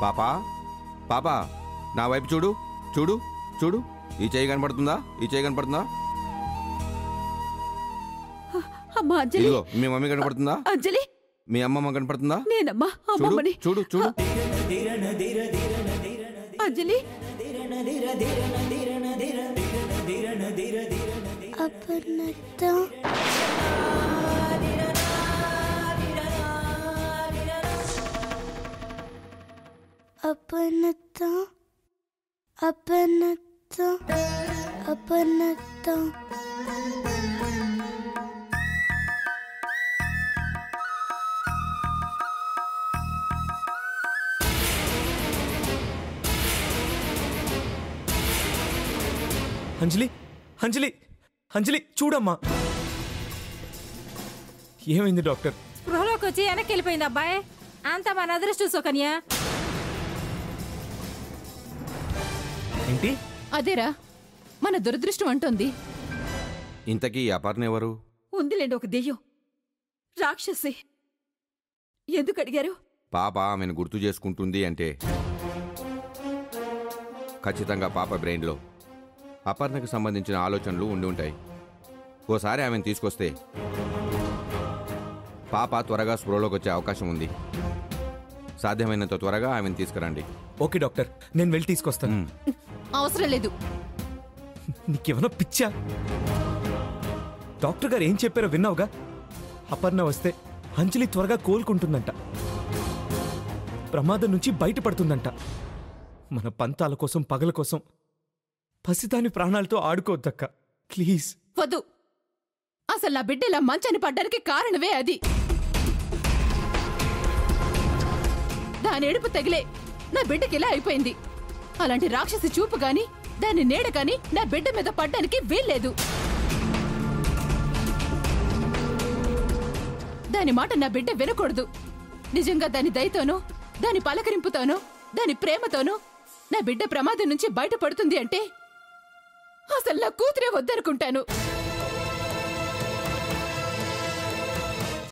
పాపా పాపా నా వైపు చూడు చూడు చూడు. ఈ చేయి కనపడుతుందా? ఈ చేయి కనపడుతుందా? అమ్మా అంజలి. ఇదిగో మీ మమ్మీ కనపడుతుందా? అంజలి. మీ అమ్మమ్మ కనపడుతుందా? నేనమ్మా అమ్మమ్మని. చూడు చూడు. అంజలి. అపర్ణత అపర్ణత అపర్ణత అపర్ణత. అంజలి అంజలి అంజలి చూడమ్మా. ఏమైంది డాక్టర్? స్పృహలోకి వచ్చి వెనక్కి వెళ్ళిపోయింది అబ్బాయి. అంత మన అదృష్టం సుకన్య. ఏంటి? అదేరా మన దురదృష్టం అంటోంది. ఇంతకీ అపర్ణ ఎవరు? ఉందిలేండి ఒక దెయ్యం, రాక్షసి. ఎందుకు అడిగారు? పాప ఆమెను గుర్తు చేసుకుంటుంది అంటే ఖచ్చితంగా పాప బ్రెయిన్లో అపర్ణకు సంబంధించిన ఆలోచనలు ఉండి ఉంటాయి. ఓసారి ఆమెను తీసుకొస్తే పాప త్వరగా స్పృహలోకి వచ్చే అవకాశం ఉంది. సాధ్యమైనంత త్వరగా ఆమెను తీసుకురండి. ఓకే డాక్టర్, నేను వెళ్ళి తీసుకొస్తాను. అవసరం లేదు. నీకేమన్నా పిచ్చా? డాక్టర్ గారు ఏం చెప్పారో విన్నావుగా? అపర్ణ వస్తే అంజలి త్వరగా కోలుకుంటుందంట, ప్రమాదం నుంచి బయటపడుతుందంట. మన పంతాల కోసం పగల కోసం పసిదాని ప్రాణాలతో ఆడుకోవద్దక్క, ప్లీజ్. వద్దు. అసలు నా బిడ్డ ఇలా మంచని పడ్డానికి కారణమే అది. దాని ఏడుపు తగిలే నా బిడ్డకి ఇలా అయిపోయింది. అలాంటి రాక్షసి చూపు గాని దాని నీడ గాని నా బిడ్డ మీద పడ్డానికి వీల్లేదు. దాని మాట నా బిడ్డ వినకూడదు. నిజంగా దాని దయతోనో దాని పలకరింపుతోనో దాని ప్రేమతోనో నా బిడ్డ ప్రమాదం నుంచి బయటపడుతుంది అంటే అసలు నా కూతురే వద్దనుకుంటాను.